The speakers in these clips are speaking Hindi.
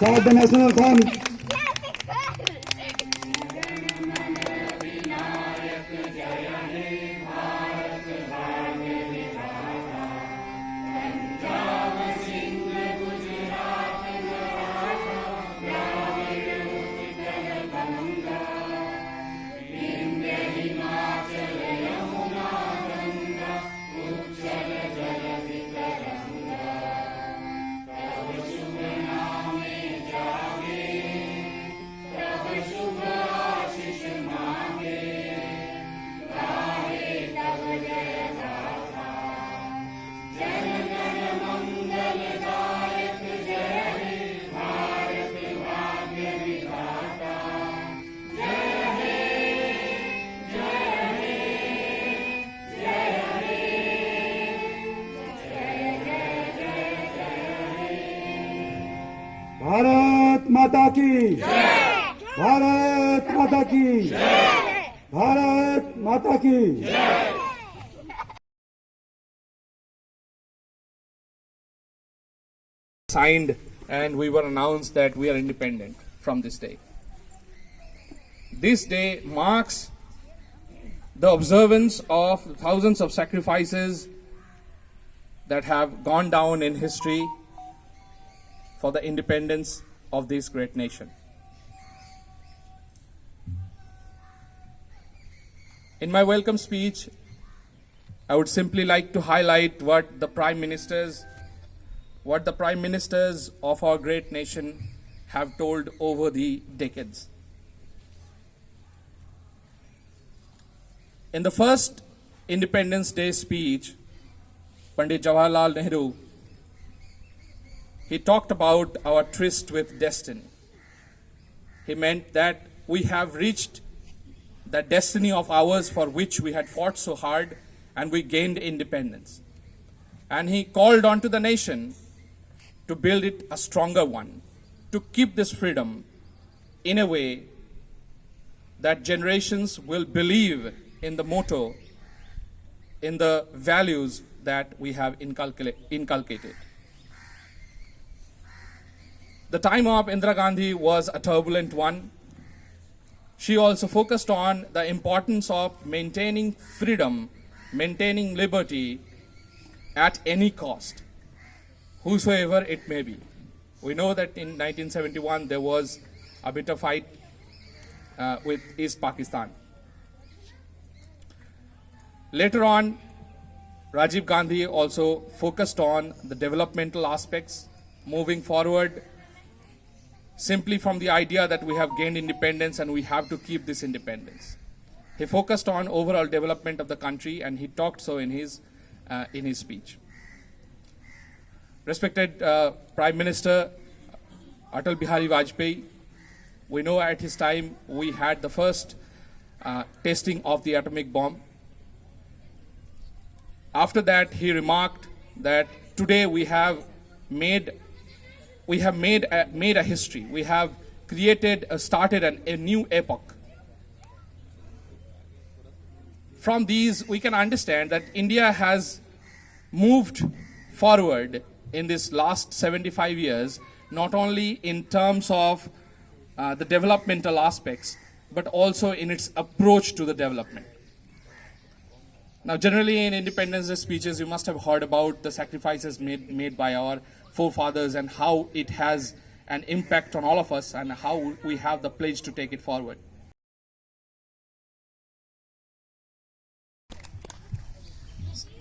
Start the national anthem. Bharat Mata की जय। भारत माता की जय। भारत माता की जय। Signed and we were announced that we are independent from this day. This day marks the observance of thousands of sacrifices that have gone down in history for the independence of this great nation. In my welcome speech, I would simply like to highlight what the prime ministers of our great nation have told over the decades. In the first Independence Day speech, Pandit Jawaharlal Nehru, he talked about our tryst with destiny. He meant that we have reached the destiny of ours for which we had fought so hard, and we gained independence. And he called on to the nation to build it a stronger one, to keep this freedom in a way that generations will believe in the motto, in the values that we have inculcated. The time of Indira Gandhi was a turbulent one. She also focused on the importance of maintaining freedom, maintaining liberty at any cost, whosoever it may be. We know that in 1971 there was a bitter fight with East Pakistan. Later on, Rajiv Gandhi also focused on the developmental aspects, moving forward simply from the idea that we have gained independence and we have to keep this independence. He focused on overall development of the country, and he talked so in his speech. Respected Prime Minister Atal Bihari Vajpayee, we know at his time we had the first testing of the atomic bomb. After that, he remarked that today we have made a history. We have started a new epoch. From these, we can understand that India has moved forward in this last 75 years, not only in terms of the developmental aspects, but also in its approach to the development. Now, generally in Independence Day speeches, you must have heard about the sacrifices made by our forefathers and how it has an impact on all of us and how we have the pledge to take it forward.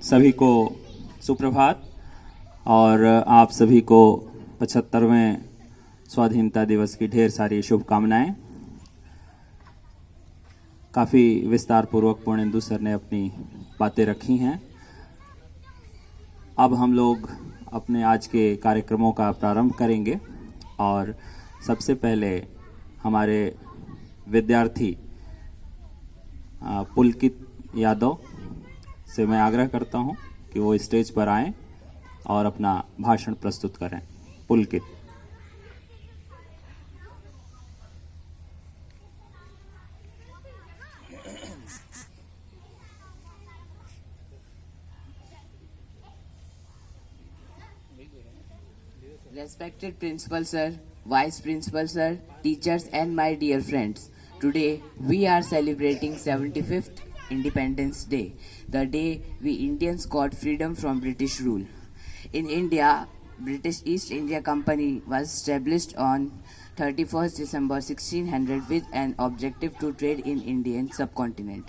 सभी को सुप्रभात और आप सभी को 75वें स्वाधीनता दिवस की ढेर सारी शुभकामनाएं। काफ़ी विस्तार पूर्वक पूर्णेंदु सर ने अपनी बातें रखी हैं। अब हम लोग अपने आज के कार्यक्रमों का प्रारंभ करेंगे और सबसे पहले हमारे विद्यार्थी पुलकित यादव से मैं आग्रह करता हूं कि वो स्टेज पर आएं और अपना भाषण प्रस्तुत करें। पुलकित। Respected Principal Sir, Vice Principal Sir, teachers and my dear friends. Today we are celebrating 75th Independence Day, the day we Indians got freedom from British rule. In India, British East India Company was established on 31st December 1600 with an objective to trade in Indian subcontinent.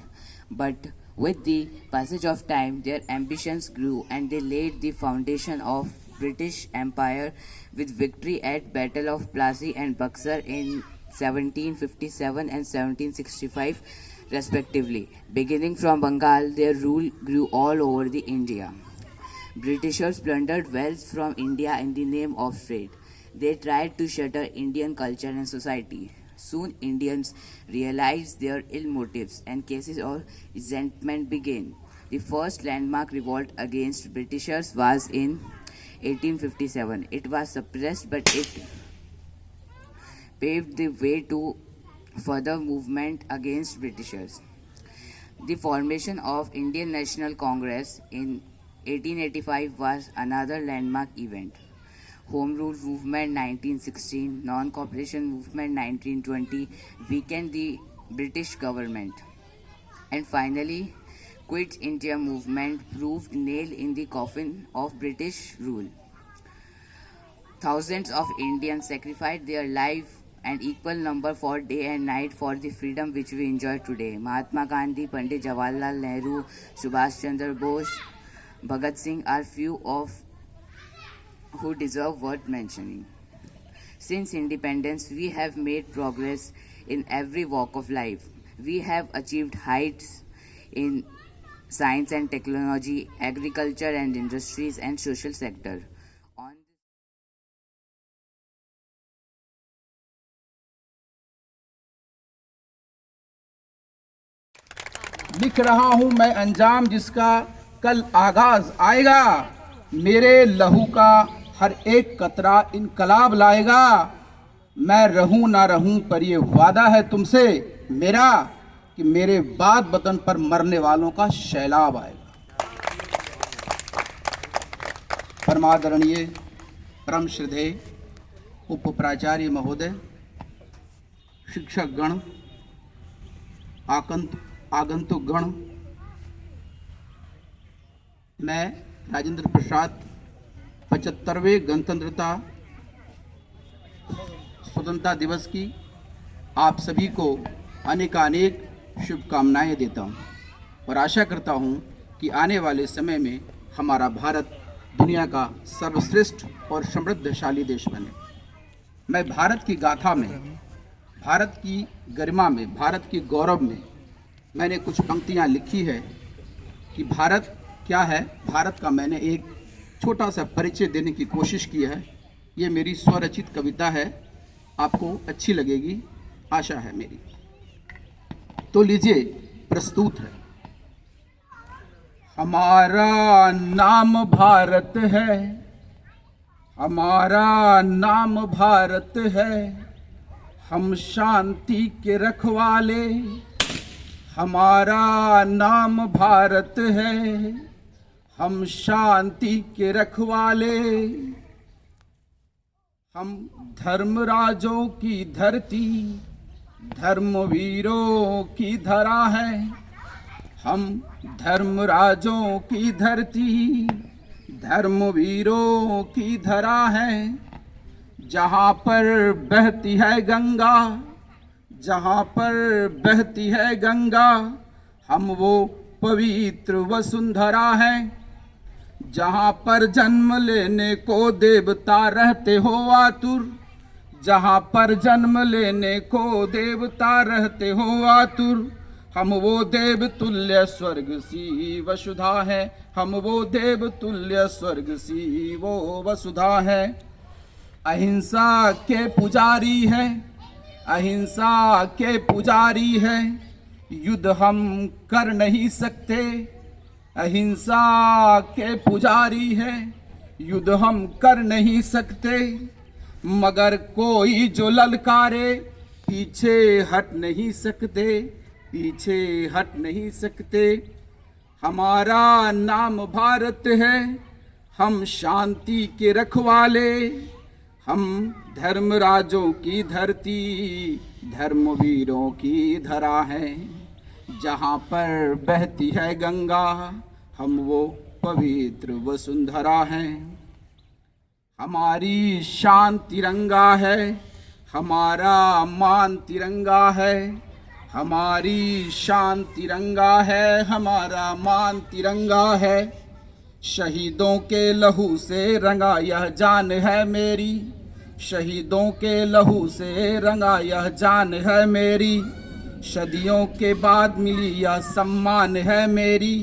But with the passage of time, their ambitions grew and they laid the foundation of British Empire with victory at Battle of Plassey and Buxar in 1757 and 1765 respectively. Beginning from Bengal, their rule grew all over the India. Britishers plundered wealth from India in the name of trade. They tried to shatter Indian culture and society. Soon Indians realized their ill motives and cases of resentment began. The first landmark revolt against Britishers was in 1857. It was suppressed, but it paved the way to further movement against Britishers. The formation of Indian National Congress in 1885 was another landmark event. Home Rule Movement 1916, Non-Cooperation Movement 1920 weakened the British government. And finally, Quit India Movement proved nail in the coffin of British rule. Thousands of Indians sacrificed their life and equal number for day and night for the freedom which we enjoy today. Mahatma Gandhi, Pandit Jawaharlal Nehru, Subhash Chandra Bose, Bhagat Singh are few of who deserve worth mentioning. Since independence, we have made progress in every walk of life. We have achieved heights in science and technology, agriculture and industries, and social sector. On लिख रहा हूं मैं अंजाम जिसका कल आगाज आएगा, मेरे लहू का हर एक कतरा इनकलाब लाएगा। मैं रहूं ना रहूं पर ये वादा है तुमसे मेरा कि मेरे बाद वतन पर मरने वालों का सैलाब आएगा। परमादरणीय परम श्रद्धेय उप प्राचार्य महोदय, शिक्षक गण, आगंतुक गण, मैं राजेंद्र प्रसाद 75वें गणतंत्रता स्वतंत्रता दिवस की आप सभी को अनेकानेक शुभकामनाएं देता हूं और आशा करता हूं कि आने वाले समय में हमारा भारत दुनिया का सर्वश्रेष्ठ और समृद्धशाली देश बने। मैं भारत की गाथा में, भारत की गरिमा में, भारत के गौरव में मैंने कुछ पंक्तियां लिखी है कि भारत क्या है। भारत का मैंने एक छोटा सा परिचय देने की कोशिश की है। ये मेरी स्वरचित कविता है, आपको अच्छी लगेगी आशा है मेरी। तो लीजिए, प्रस्तुत है। हमारा नाम भारत है, हमारा नाम भारत है, हम शांति के रखवाले। हमारा नाम भारत है, हम शांति के रखवाले। हम धर्मराजों की धरती, धर्मवीरों की धरा है। हम धर्मराजों की धरती, धर्मवीरों की धरा है। जहाँ पर बहती है गंगा, जहाँ पर बहती है गंगा, हम वो पवित्र वसुंधरा है। जहाँ पर जन्म लेने को देवता रहते हो आतुर, जहाँ पर जन्म लेने को देवता रहते हो आतुर, हम वो देव तुल्य स्वर्ग सी वसुधा है। हम वो देव तुल्य स्वर्ग सी वो वसुधा है। अहिंसा के पुजारी है, अहिंसा के पुजारी है, युद्ध हम कर नहीं सकते। अहिंसा के पुजारी है, युद्ध हम कर नहीं सकते। मगर कोई जो ललकारे, पीछे हट नहीं सकते, पीछे हट नहीं सकते। हमारा नाम भारत है, हम शांति के रखवाले। हम धर्मराजों की धरती, धर्मवीरों की धरा है। जहाँ पर बहती है गंगा, हम वो पवित्र वसुंधरा हैं। हमारी शान तिरंगा है, हमारा मान तिरंगा है। हमारी शान तिरंगा है, हमारा मान तिरंगा है। शहीदों के लहू से रंगा यह जान है मेरी, शहीदों के लहू से रंगा यह जान है मेरी। सदियों के बाद मिली यह सम्मान है मेरी,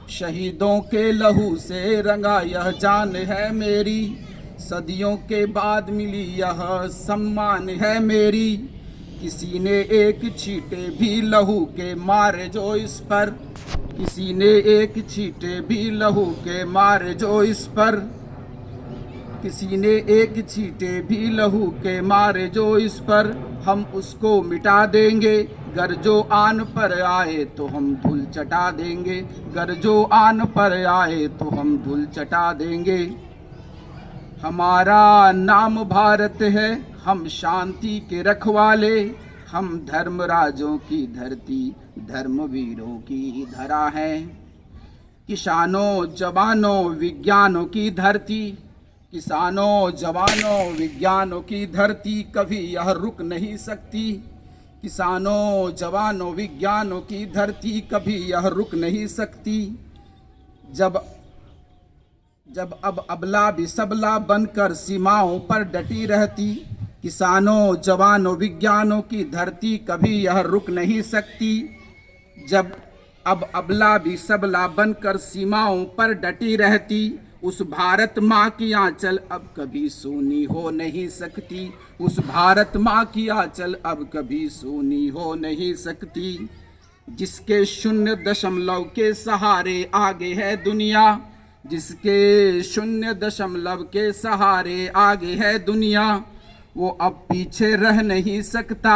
शहीदों के लहू से रंगा यह जान है मेरी। सदियों के बाद मिली यह सम्मान है मेरी। किसी ने एक छींटे भी लहू के मारे जो इस पर, किसी ने एक छींटे भी लहू के मारे जो इस पर, किसी ने एक छींटे भी लहू के मारे जो इस पर। हम उसको मिटा देंगे, गर जो आन पर आए तो हम धूल चटा देंगे, गर जो आन पर आए तो हम धूल चटा देंगे। हमारा नाम भारत है, हम शांति के रखवाले। हम धर्मराजों की धरती, धर्मवीरों की धरा है। किसानों जवानों विज्ञानों की धरती, किसानों जवानों विज्ञानों की धरती कभी यह रुक नहीं सकती। किसानों जवानों विज्ञानों की धरती कभी यह रुक नहीं सकती। जब अब अबला भी सबला बनकर सीमाओं पर डटी रहती। किसानों जवानों विज्ञानों की धरती कभी यह रुक नहीं सकती। जब अब अबला भी सबला बनकर सीमाओं पर डटी रहती। उस भारत माँ की आंचल अब कभी सूनी हो नहीं सकती, उस भारत माँ की आंचल अब कभी सूनी हो नहीं सकती। जिसके 0.0 के सहारे आगे है दुनिया, जिसके 0.0 के सहारे आगे है दुनिया, वो अब पीछे रह नहीं सकता।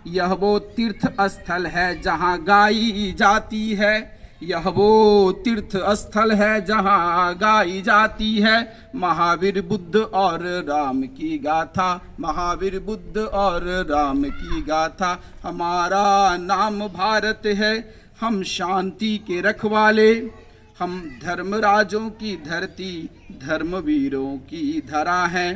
यह वो तीर्थ स्थल है जहाँ गाई जाती है, यह वो तीर्थ स्थल है जहाँ गाई जाती है महावीर बुद्ध और राम की गाथा, महावीर बुद्ध और राम की गाथा। हमारा नाम भारत है, हम शांति के रखवाले। हम धर्मराजों की धरती, धर्मवीरों की धरा है।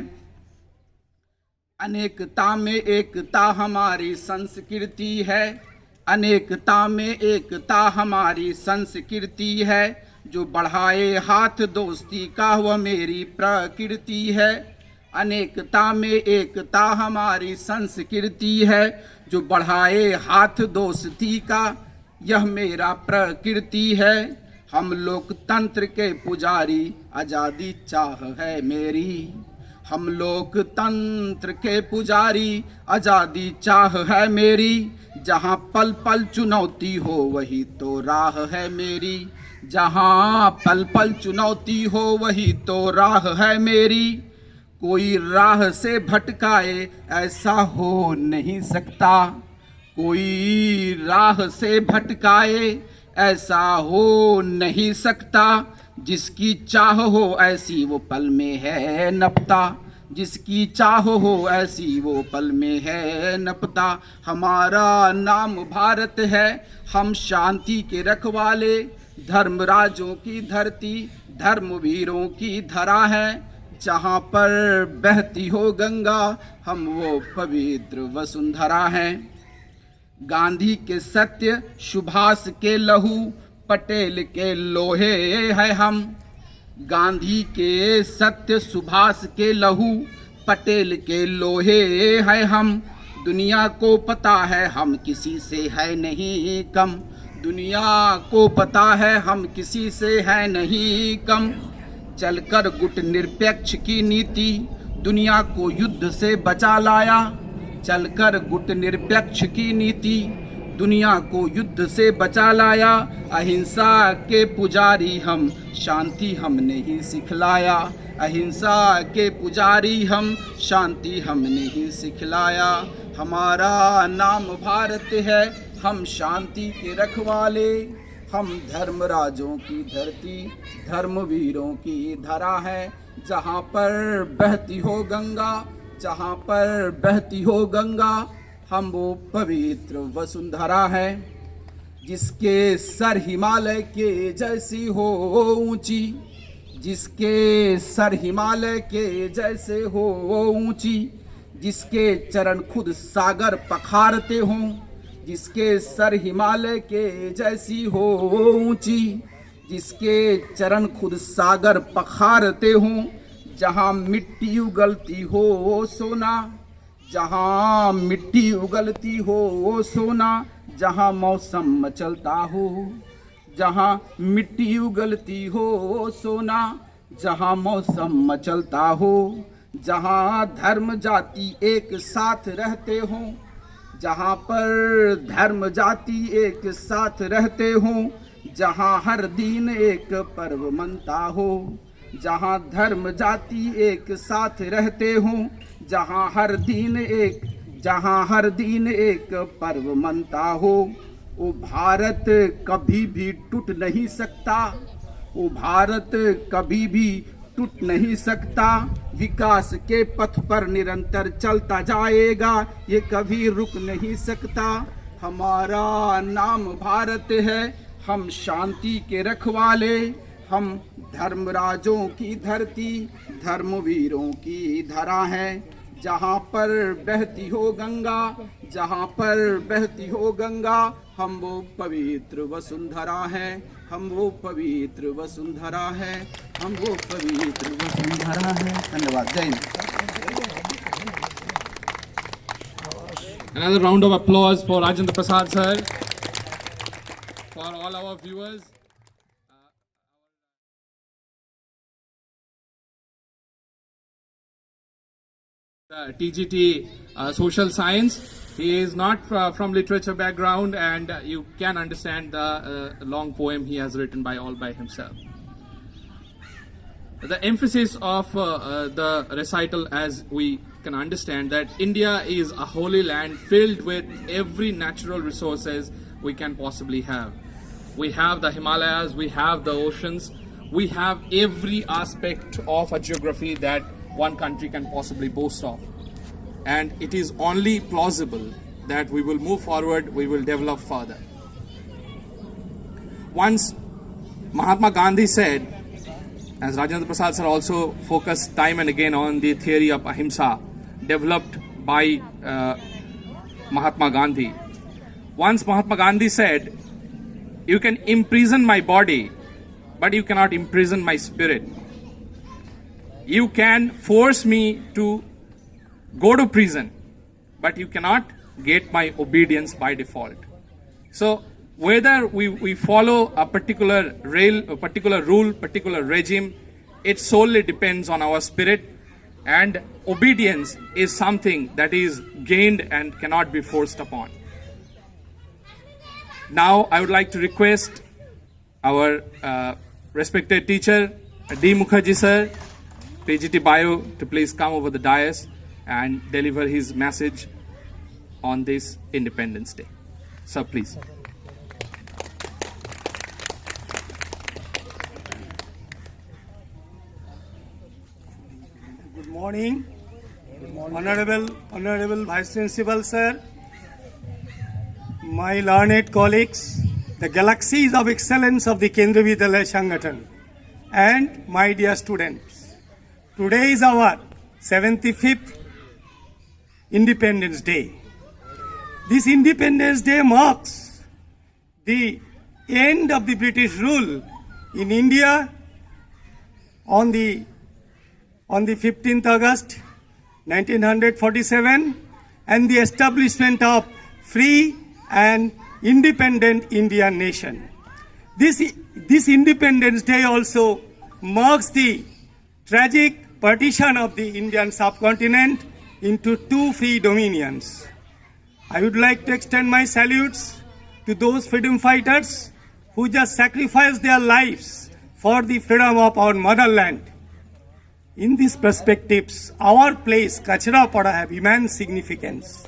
अनेकता में एकता हमारी संस्कृति है, अनेकता में एकता हमारी संस्कृति है। जो बढ़ाए हाथ दोस्ती का वह मेरी प्रकृति है। अनेकता में एकता हमारी संस्कृति है, जो बढ़ाए हाथ दोस्ती का यह मेरा प्रकृति है। हम लोकतंत्र के पुजारी, आज़ादी चाह है मेरी। हम लोकतंत्र के पुजारी, आज़ादी चाह है मेरी। जहाँ पल पल चुनौती हो वही तो राह है मेरी, जहाँ पल पल चुनौती हो वही तो राह है मेरी। कोई राह से भटकाए ऐसा हो नहीं सकता, कोई राह से भटकाए ऐसा हो नहीं सकता। जिसकी चाह हो ऐसी वो पल में है नपता, जिसकी चाह हो ऐसी वो पल में है नपता। हमारा नाम भारत है, हम शांति के रखवाले। धर्मराजों की धरती, धर्मवीरों की धरा है। जहाँ पर बहती हो गंगा, हम वो पवित्र वसुंधरा हैं। गांधी के सत्य, सुभाष के लहू, पटेल के लोहे है हम। गांधी के सत्य, सुभाष के लहू, पटेल के लोहे है हम। दुनिया को पता है हम किसी से है नहीं कम, दुनिया को पता है हम किसी से है नहीं कम। चलकर गुट निरपेक्ष की नीति, दुनिया को युद्ध से बचा लाया। चलकर गुट निरपेक्ष की नीति, दुनिया को युद्ध से बचा लाया। अहिंसा के पुजारी हम, शांति हमने ही सिखलाया। अहिंसा के पुजारी हम, शांति हमने ही सिखलाया। हमारा नाम भारत है, हम शांति के रखवाले। हम धर्मराजों की धरती, धर्मवीरों की धरा है। जहाँ पर बहती हो गंगा, जहाँ पर बहती हो गंगा, हम वो पवित्र वसुंधरा है। जिसके सर हिमालय के जैसी हो ऊंची, जिसके सर हिमालय के जैसे हो ऊंची, जिसके चरण खुद सागर पखारते हों, जिसके सर हिमालय के जैसी हो ऊंची, जिसके चरण खुद सागर पखारते हों, जहाँ मिट्टी उगलती हो सोना, जहाँ मिट्टी उगलती हो सोना, जहाँ मौसम मचलता हो, जहाँ मिट्टी उगलती हो सोना, जहाँ मौसम मचलता हो, जहाँ धर्म जाति एक साथ रहते हों, जहाँ पर धर्म जाति एक साथ रहते हों, जहाँ हर दिन एक पर्व मनता हो, जहाँ धर्म जाति एक साथ रहते हों, जहाँ हर दिन एक पर्व मनता हो, वो भारत कभी भी टूट नहीं सकता, वो भारत कभी भी टूट नहीं सकता। विकास के पथ पर निरंतर चलता जाएगा, ये कभी रुक नहीं सकता। हमारा नाम भारत है, हम शांति के रखवाले, हम धर्मराजों की धरती, धर्मवीरों की धरा है। जहाँ पर बहती हो गंगा, जहाँ पर बहती हो गंगा, हम वो पवित्र वसुंधरा है, हम वो पवित्र वसुंधरा है, हम वो पवित्र वसुंधरा है। धन्यवाद। जय Hind. Another round of applause for Rajendra Prasad sir. For all our viewers. TGT Social Science. He is not from literature background, and you can understand the long poem he has written all by himself. The emphasis of the recital, as we can understand, that India is a holy land filled with every natural resources we can possibly have. We have the Himalayas, we have the oceans, we have every aspect of a geography that one country can possibly boast of. And it is only plausible that we will move forward, we will develop further. Once Mahatma Gandhi said, as Rajendra Prasad sir also focused time and again on the theory of ahimsa developed by Mahatma Gandhi. Once Mahatma Gandhi said, "You can imprison my body, but you cannot imprison my spirit. You can force me to go to prison, but you cannot get my obedience by default." So whether we follow a particular rule, particular regime, it solely depends on our spirit, and obedience is something that is gained and cannot be forced upon. Now I would like to request our respected teacher, D. Mukherjee sir, PGT Bio, to please come over the dais and deliver his message on this Independence Day. Sir, please. Good morning. Honorable Vice Principal sir, my learned colleagues, the galaxies of excellence of the Kendriya Vidyalaya Sangathan, and my dear students. Today is our 75th Independence Day. This Independence Day marks the end of the British rule in India on the 15th August 1947 and the establishment of free and independent Indian nation. This Independence Day also marks the tragic partition of the Indian subcontinent into two free dominions. I would like to extend my salutes to those freedom fighters who just sacrificed their lives for the freedom of our motherland. In these perspectives, our place, Kachrapada, have immense significance.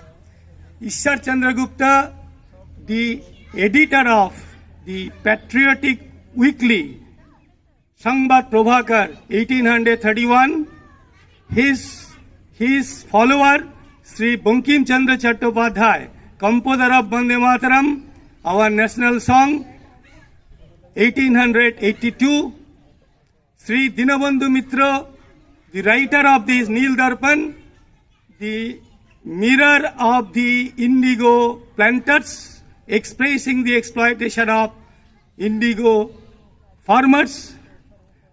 Ishwar Chandra Gupta, the editor of the Patriotic Weekly, Sangbat Prabhakar, 1831. His follower, Sri Bankim Chandra Chattopadhyay, composer of Vande Mataram, our national song, 1882. Sri Dinabandhu Mitra, the writer of this Neel Darpan, the mirror of the indigo planters, expressing the exploitation of indigo farmers,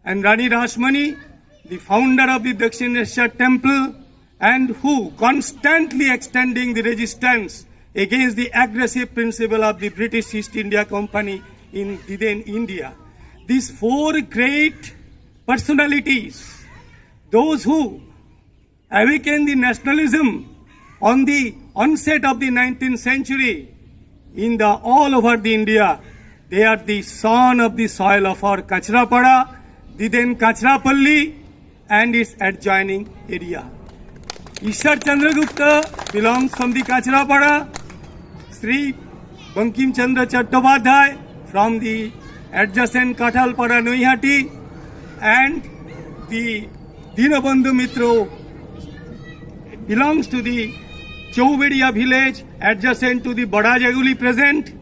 and Rani Rashmani, the founder of the Dakshineshwar temple, and who constantly extending the resistance against the aggressive principle of the British East India Company in then India. These four great personalities, those who awakened the nationalism on the onset of the 19th century in the all over the India, they are the son of the soil of our Kachrapada, the then Kachrapalli and its adjoining area. Ishwar Chandragupta belongs from the Kachrapada, Sri Bankim Chandra Chattopadhyay from the adjacent Kathalpada Noihati, and the Dinabandhu Mitra belongs to the Chaubedia village adjacent to the Bada Jaguli present,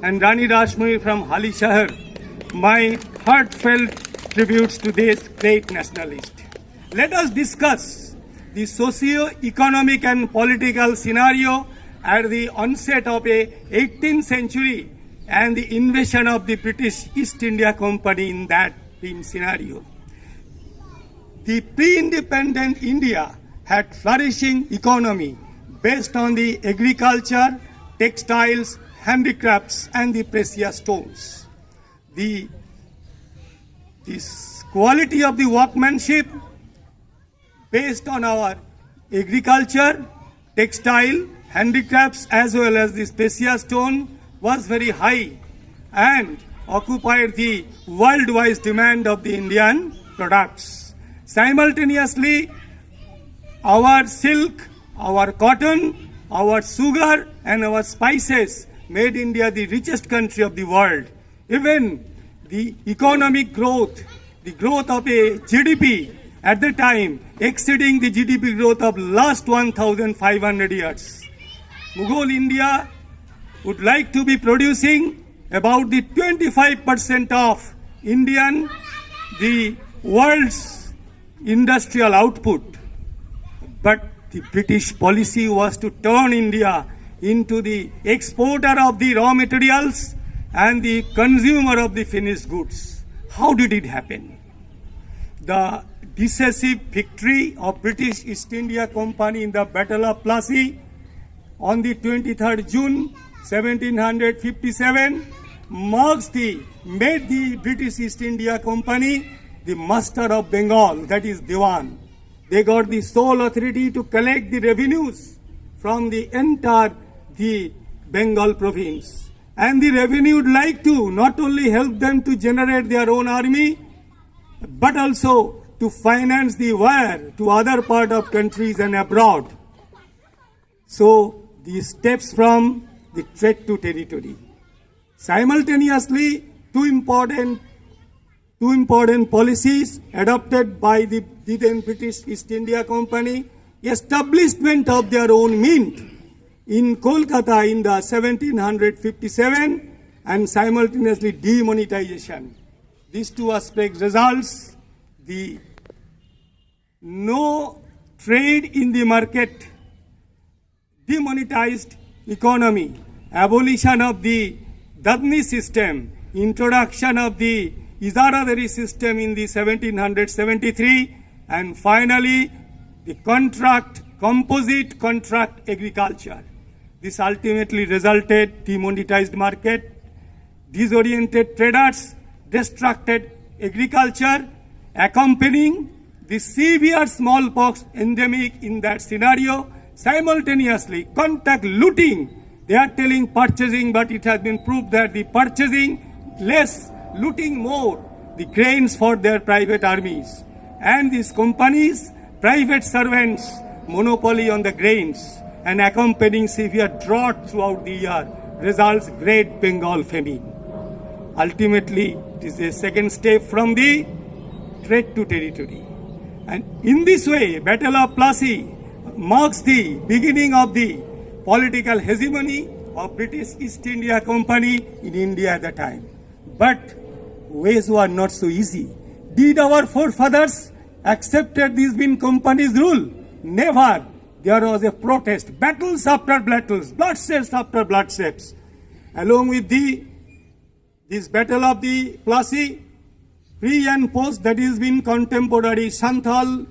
and Rani Rashmani from Hali Shahar. My heartfelt tributes to this great nationalist. Let us discuss the socio-economic and political scenario at the onset of a 18th century and the invasion of the British East India Company in that scenario. The pre-independent India had flourishing economy based on the agriculture, textiles, handicrafts and the precious stones. This quality of the workmanship based on our agriculture, textile, handicrafts as well as the precious stone was very high and occupied the worldwide demand of the Indian products. Simultaneously, our silk, our cotton, our sugar and our spices made India the richest country of the world. Even the economic growth, the growth of a GDP at the time exceeding the GDP growth of last 1,500 years. Mughal India would like to be producing about the 25% of the world's industrial output. But the British policy was to turn India into the exporter of the raw materials and the consumer of the finished goods. How did it happen? The decisive victory of British East India Company in the Battle of Plassey on the 23rd June 1757 made the British East India Company the master of Bengal, that is Diwan. They got the sole authority to collect the revenues from the entire the Bengal province. And the revenue would like to not only help them to generate their own army, but also to finance the war to other part of countries and abroad. So the steps from the trade to territory. Simultaneously, two important policies adopted by the then British East India Company: establishment of their own mint in Kolkata in the 1757 and simultaneously demonetization. These two aspects results the no trade in the market, demonetized economy, abolition of the Dadni system, introduction of the Izaradari system in the 1773, and finally the composite contract agriculture. This ultimately resulted demonetized market, disoriented traders, destructed agriculture, accompanying the severe smallpox endemic in that scenario. Simultaneously, contact looting. They are telling purchasing, but it has been proved that the purchasing less, looting more, the grains for their private armies. And these companies, private servants, monopoly on the grains and accompanying severe drought throughout the year results Great Bengal famine. Ultimately, it is a second step from the threat to territory. And in this way, Battle of Plassey marks the beginning of the political hegemony of British East India Company in India at the time. But ways were not so easy. Did our forefathers accepted this being company's rule? Never. There was a protest, battles after battles, bloodsheds after bloodsheds. Along with this battle of the Plassey, pre and post, that is been contemporary Santhal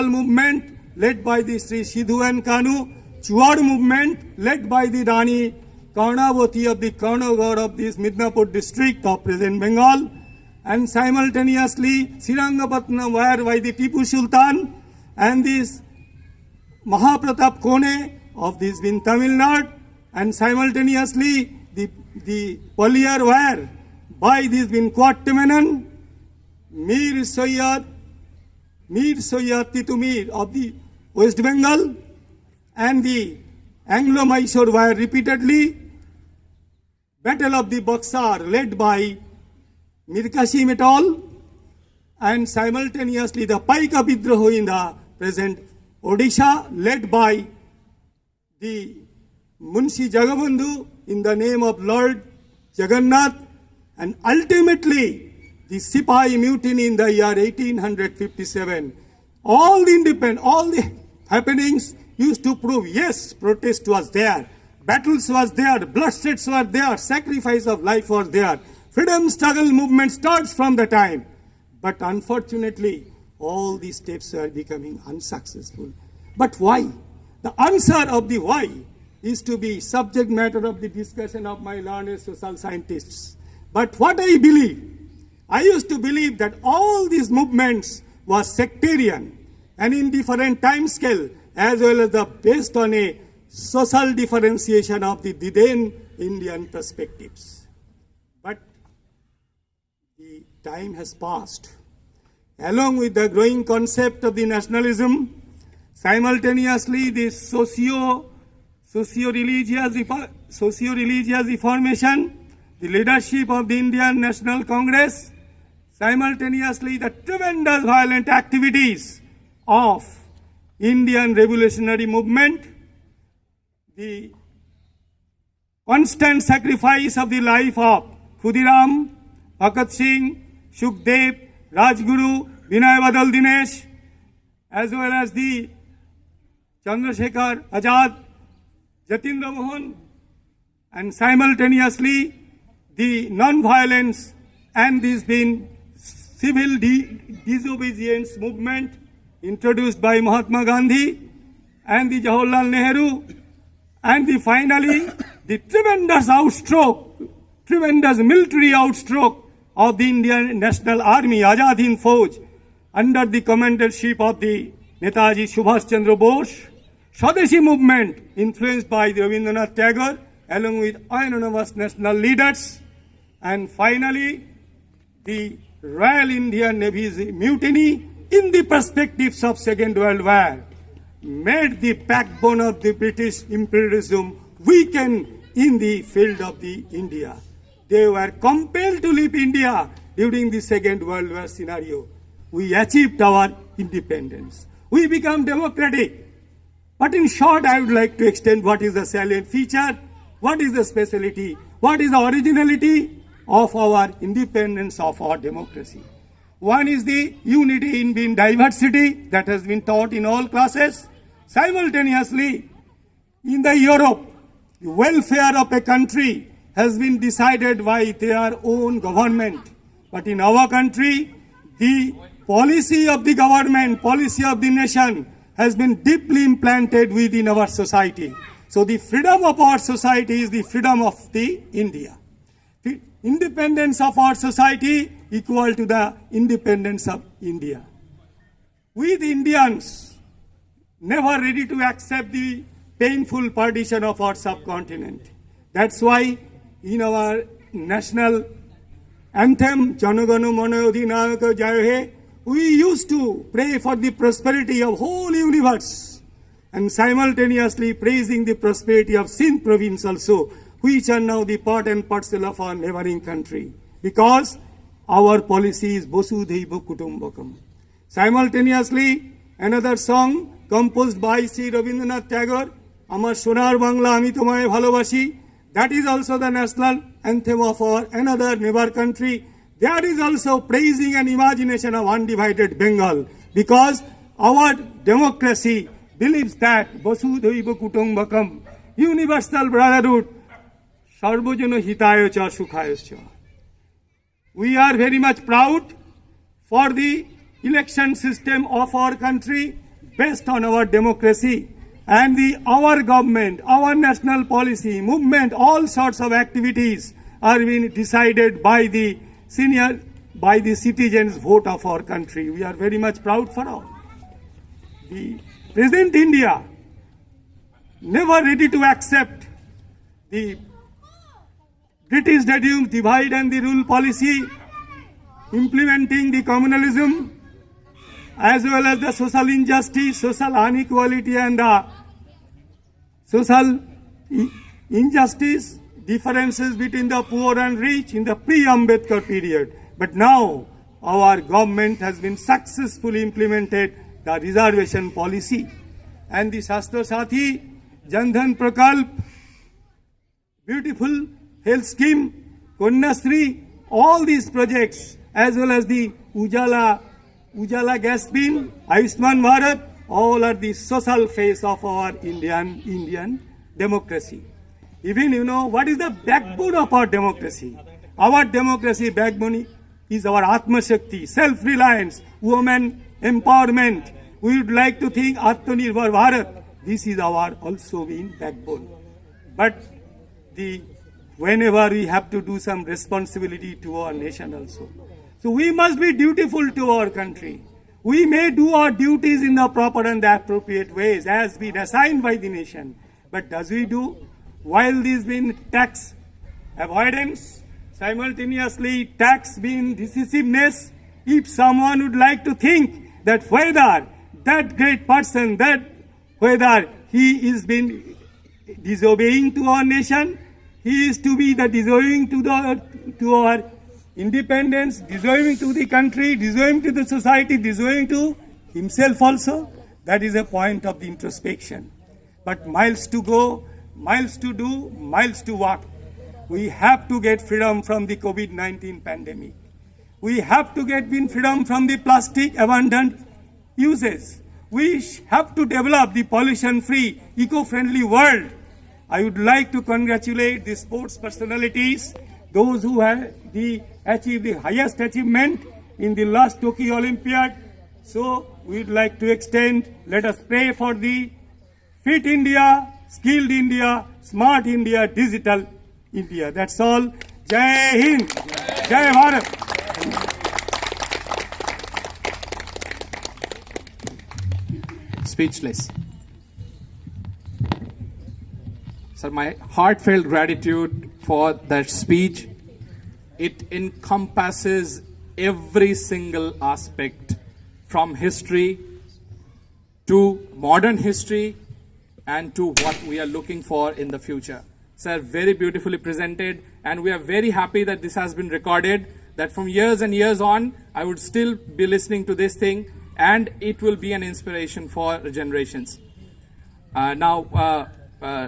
movement led by the Sri Sidhu and Kanu, Chuar movement led by the Rani Karnavati of the Karnagad of this Midnapur district of present Bengal, and simultaneously Srirangapatnam where by the Tipu Sultan, and this Mahapratap Kone of this in Tamil Nadu, and simultaneously the Paliyar where by this in Quatmenan, Mir Soyyad Titumir of the West Bengal, and the Anglo-Mysore were repeatedly, Battle of the Buxar led by Mir Qasim et al., and simultaneously the Paika Bidroho in the present Odisha led by the Munshi Jagabandhu in the name of Lord Jagannath, and ultimately the Sipahi mutiny in the year 1857. All the happenings used to prove, yes, protest was there, battles was there, bloodsheds were there, sacrifice of life was there. Freedom struggle movement starts from the time. But unfortunately, all these steps are becoming unsuccessful. But why? The answer of the why is to be subject matter of the discussion of my learned social scientists. But what I believe, I used to believe that all these movements was sectarian and in different time scale, as well as based on a social differentiation of the then Indian perspectives. But the time has passed. Along with the growing concept of the nationalism, simultaneously the socio-religious reformation, the leadership of the Indian National Congress, simultaneously the tremendous violent activities of Indian revolutionary movement, the constant sacrifice of the life of Khudiram, Bhagat Singh, Sukhdev, Rajguru, Vinay Badal Dinesh, as well as the Chandrasekhar Azad, Jatindra Mohan, and simultaneously the non-violence and this being civil disobedience movement introduced by Mahatma Gandhi and the Jawaharlal Nehru, and finally the tremendous military outstroke of the Indian National Army, Azad Hind Fauj, under the commandership of the Netaji Subhash Chandra Bose, Swadeshi movement influenced by the Rabindranath Tagore, along with anonymous national leaders, and finally the Royal Indian Navy's mutiny in the perspectives of Second World War made the backbone of the British imperialism weaken in the field of the India. They were compelled to leave India during the Second World War scenario. We achieved our independence. We become democratic. But in short, I would like to extend what is the salient feature, what is the speciality, what is the originality of our independence, of our democracy. One is the unity in being diversity that has been taught in all classes. Simultaneously, in the Europe, the welfare of a country has been decided by their own government. But in our country, the policy of the government, policy of the nation has been deeply implanted within our society. So the freedom of our society is the freedom of the India. The independence of our society equal to the independence of India. We the Indians never ready to accept the painful partition of our subcontinent. That's why in our national anthem, Jana Gana Mana Adhinayaka Jai He, we used to pray for the prosperity of whole universe and simultaneously praising the prosperity of Sindh province also, which are now the part and parcel of our neighboring country. Because our policy is Vasudhaiva Kutumbakam. Simultaneously, another song composed by Sri Rabindranath Tagore, Amar Sonar Bangla Ami Tomaye Bhalobashi, that is also the national anthem of our another neighbor country. That is also praising an imagination of undivided Bengal, because our democracy believes that Vasudhaiva Kutumbakam, universal brotherhood, Sarvojana Hitayo Cha Sukhayo Cha. We are very much proud for the election system of our country based on our democracy, and our government, our national policy, movement, all sorts of activities are being decided by the citizens' vote of our country. We are very much proud for all. The present India never ready to accept the British divide and the rule policy, implementing the communalism, as well as the social injustice, social inequality, and the social injustice, differences between the poor and rich in the pre-Ambedkar period. But now our government has been successfully implemented the reservation policy, and the Shastro Sathi, Jan Dhan Prakalp, beautiful health scheme, Kanyashree, all these projects, as well as the Ujala gas bin, Ayushman Bharat, all are the social face of our Indian democracy. Even what is the backbone of our democracy? Our democracy backbone is our Atma Shakti, self-reliance, women empowerment. We would like to think Atmanirbhar Bharat. This is our also being backbone. But whenever we have to do some responsibility to our nation also. So we must be dutiful to our country. We may do our duties in the proper and the appropriate ways as been assigned by the nation. But does we do? While this being tax avoidance, simultaneously tax being decisiveness, if someone would like to think that whether that great person, whether he is been disobeying to our nation, he is to be the deserving to our independence, deserving to the country, deserving to the society, deserving to himself also. That is a point of the introspection. But miles to go, miles to do, miles to walk. We have to get freedom from the COVID-19 pandemic. We have to get freedom from the plastic abundant uses. We have to develop the pollution-free, eco-friendly world. I would like to congratulate the sports personalities, those who have achieved the highest achievement in the last Tokyo Olympiad. So we would like to extend, let us pray for the fit India, skilled India, smart India, digital India. That's all. Jai Hind, Jai Bharat. Speechless. Sir, my heartfelt gratitude for that speech. It encompasses every single aspect from history to modern history and to what we are looking for in the future. Sir, very beautifully presented, and we are very happy that this has been recorded, that from years and years on, I would still be listening to this thing, and it will be an inspiration for generations. Now,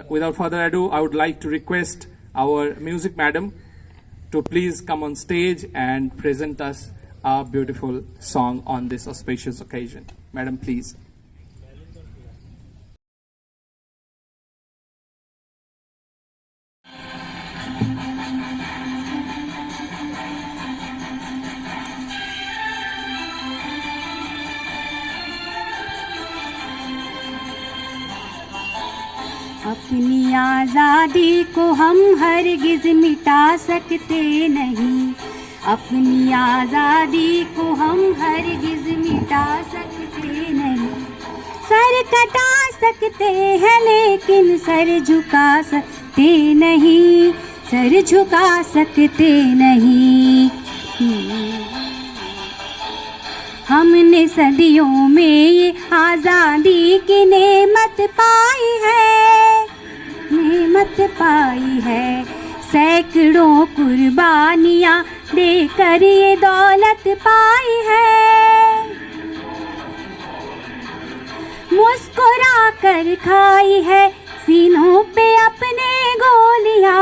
without further ado, I would like to request our music madam to please come on stage and present us a beautiful song on this auspicious occasion. Madam, please. अपनी आज़ादी को हम हरगिज़ मिटा सकते नहीं, अपनी आज़ादी को हम हरगिज़ मिटा सकते नहीं। सर कटा सकते हैं लेकिन सर झुका सकते नहीं, सर झुका सकते नहीं। हमने सदियों में ये आज़ादी की नेमत पाई है, नेमत पाई है। सैकड़ों कुर्बानियाँ देकर ये दौलत पाई है। मुस्कुरा कर खाई है सीनों पे अपने गोलियां।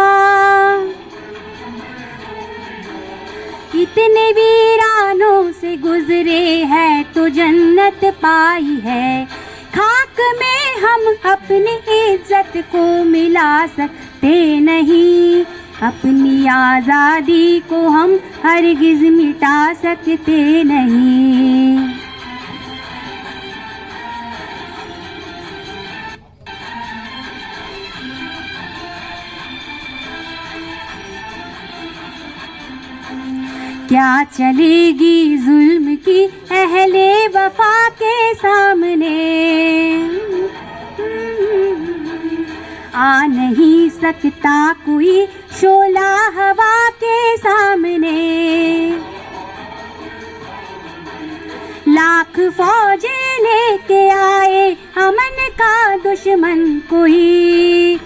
इतने वीरानों से गुजरे हैं तो जन्नत पाई है। खाक में हम अपनी इज्जत को मिला सकते नहीं, अपनी आज़ादी को हम हरगिज़ मिटा सकते नहीं। क्या चलेगी जुल्म की अहले वफा के सामने, आ नहीं सकता कोई शोला हवा के सामने। लाख फौजें लेके आए अमन का दुश्मन कोई,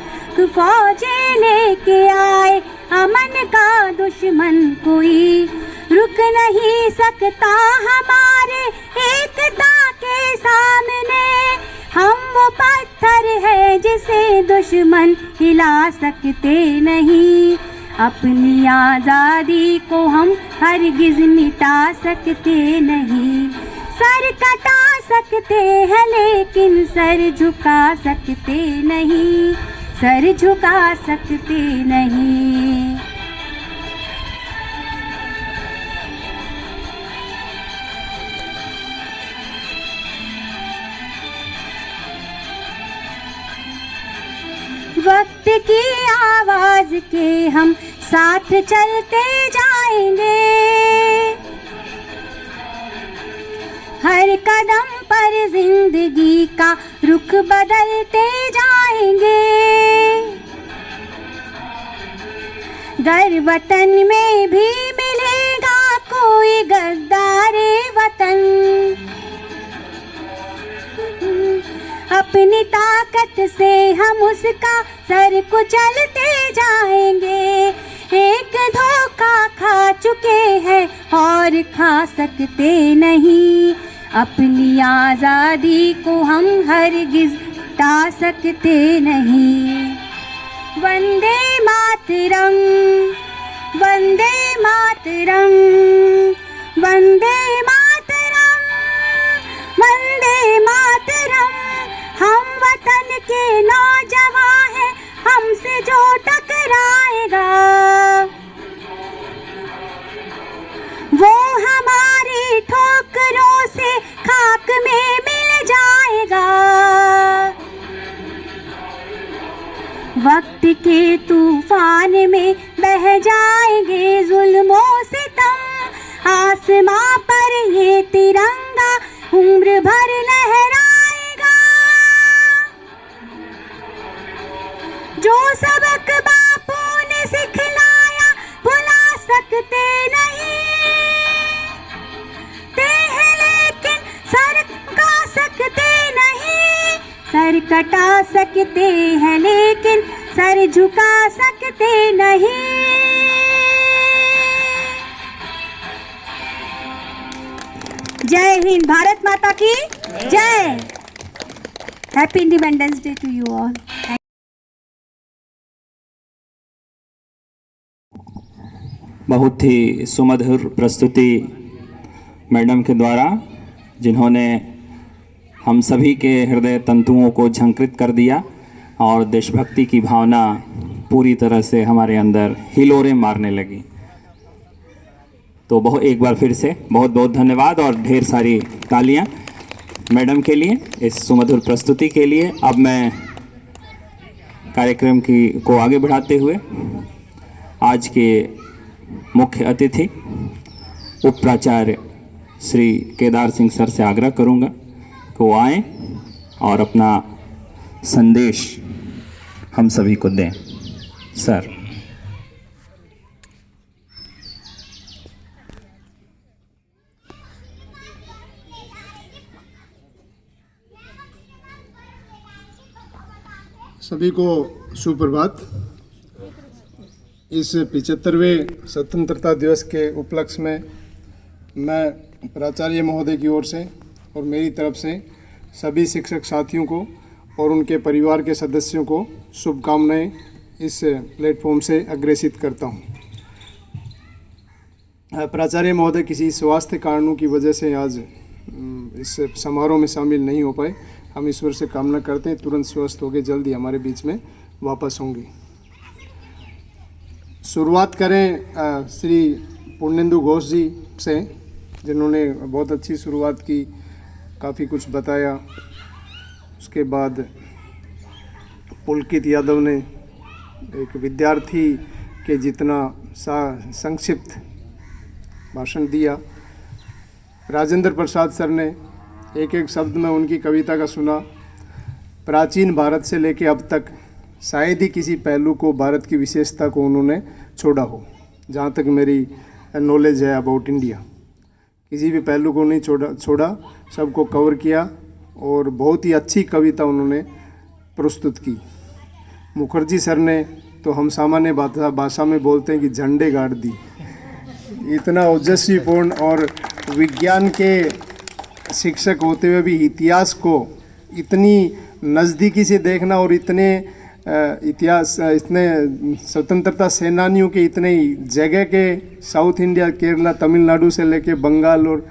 फौजें लेके आए अमन का दुश्मन कोई, रुक नहीं सकता हमारे एकता के सामने। हम वो पत्थर है जिसे दुश्मन हिला सकते नहीं, अपनी आज़ादी को हम हरगिज़ मिटा सकते नहीं। सर कटा सकते हैं लेकिन सर झुका सकते नहीं, सर झुका सकते नहीं। वक्त की आवाज के हम साथ चलते जाएंगे, हर कदम पर जिंदगी का रुख बदलते जाएंगे। गर वतन में भी मिलेगा कोई गद्दारे वतन, अपनी ताकत से हम उसका सर कुचलते जाएंगे। एक धोखा खा चुके हैं और खा सकते नहीं, अपनी आज़ादी को हम हरगिज़ टा सकते नहीं। वंदे मातरम, वंदे मातरम, वंदे मातरम, वंदे मातरम। हम वतन के नौजवान हैं, हमसे जो टकराएगा वो हमारी ठोकरों से खाक में मिल जाएगा। वक्त के तूफान में बह जाएंगे जुल्मों से सितम, आसमां पर ये तिरंगा उम्र भर लहराएगा। जो सबक बापू ने सिखलाया भुला सकते नहीं, हैं लेकिन सर कटा सकते नहीं, सर कटा सकते हैं लेकिन सर झुका सकते नहीं। जय हिंद, भारत माता की जय। Happy independence day to you all. बहुत ही सुमधुर प्रस्तुति मैडम के द्वारा, जिन्होंने हम सभी के हृदय तंतुओं को झंकृत कर दिया और देशभक्ति की भावना पूरी तरह से हमारे अंदर हिलोरें मारने लगी। तो एक बार फिर से बहुत बहुत धन्यवाद और ढेर सारी तालियां मैडम के लिए, इस सुमधुर प्रस्तुति के लिए। अब मैं कार्यक्रम को आगे बढ़ाते हुए आज के मुख्य अतिथि उप प्राचार्य श्री केदार सिंह सर से आग्रह करूंगा कि वो आएँ और अपना संदेश हम सभी को दें। सर। सभी को सुप्रभात। इस 75वें स्वतंत्रता दिवस के उपलक्ष्य में मैं प्राचार्य महोदय की ओर से और मेरी तरफ से सभी शिक्षक साथियों को और उनके परिवार के सदस्यों को शुभकामनाएं इस प्लेटफॉर्म से अग्रेसित करता हूं। प्राचार्य महोदय किसी स्वास्थ्य कारणों की वजह से आज इस समारोह में शामिल नहीं हो पाए। हम ईश्वर से कामना करते हैं तुरंत स्वस्थ होकर जल्द ही हमारे बीच में वापस होंगे। शुरुआत करें श्री पूर्णेंदु घोष जी से, जिन्होंने बहुत अच्छी शुरुआत की, काफ़ी कुछ बताया। उसके बाद पुलकित यादव ने एक विद्यार्थी के जितना संक्षिप्त भाषण दिया। राजेंद्र प्रसाद सर ने एक एक शब्द में उनकी कविता का सुना। प्राचीन भारत से लेकर अब तक शायद ही किसी पहलू को, भारत की विशेषता को उन्होंने छोड़ा हो। जहाँ तक मेरी नॉलेज है अबाउट इंडिया, किसी भी पहलू को नहीं छोड़ा, सबको कवर किया और बहुत ही अच्छी कविता उन्होंने प्रस्तुत की। मुखर्जी सर ने तो हम सामान्य भाषा में बोलते हैं कि झंडे गाड़ दी। इतना ओजस्वीपूर्ण और विज्ञान के शिक्षक होते हुए भी इतिहास को इतनी नज़दीकी से देखना और इतने स्वतंत्रता सेनानियों के इतने जगह के, साउथ इंडिया, केरला, तमिलनाडु से लेके बंगाल और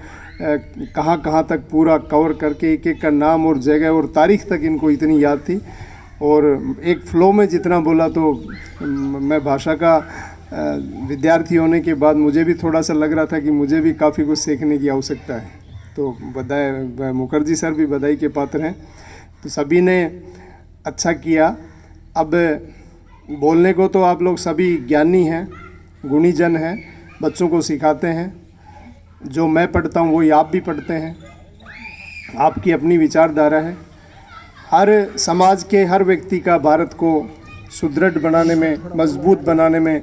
कहाँ तक पूरा कवर करके एक एक का नाम और जगह और तारीख तक इनको इतनी याद थी। और एक फ्लो में जितना बोला, तो मैं भाषा का विद्यार्थी होने के बाद मुझे भी थोड़ा सा लग रहा था कि मुझे भी काफ़ी कुछ सीखने की आवश्यकता है। तो बधाई, मुखर्जी सर भी बधाई के पात्र हैं। तो सभी ने अच्छा किया। अब बोलने को तो आप लोग सभी ज्ञानी हैं, गुणीजन हैं, बच्चों को सिखाते हैं। जो मैं पढ़ता हूँ वही आप भी पढ़ते हैं। आपकी अपनी विचारधारा है। हर समाज के हर व्यक्ति का भारत को सुदृढ़ बनाने में, मजबूत बनाने में,